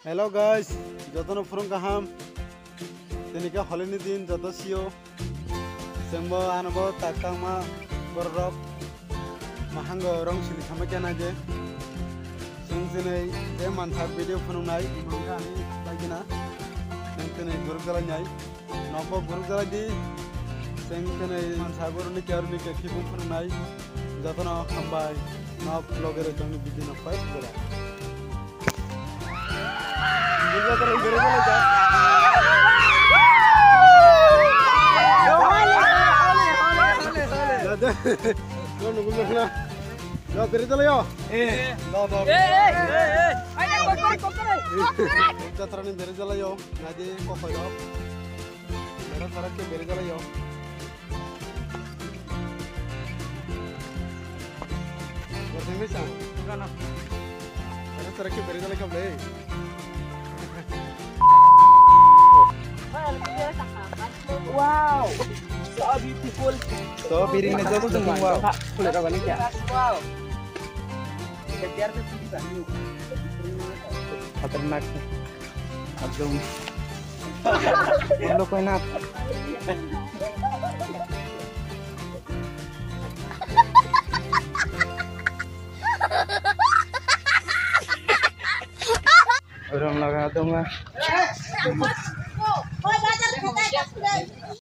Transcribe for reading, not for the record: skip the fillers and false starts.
Hello guys, jotono furung kaham. Tenika holiday din joto sio. Sembo anabo takama borok mahango rong sili thama kena je. Sung sini de mantap video funung nai mangga ani lagi na. Sung sini guru jala nyai. Nopo guru jala di. Sung sini mansagor ni kyaru ni kaki bung funung nai. Jotono kambai. Nop vlogger jangan bikin apa ya. Juga terus beri-beri aja. Ada. Kau nunggu mana? Kau beri dulu yo. Dah. Ayo kau. Jatra ni beri dulu yo. Nanti kau kau yo. Mereka sarak ke beri dulu yo. Berapa bisa? Bukan. Mereka sarak ke beri dulu kau beri. Wow, so beautiful. So piring na jatuh semua. Wow. Kulit apa nih ya? Wow. Kejar tuh bisa. Khataरनाक एकदम हम लोग को ना और हम लगा दूंगा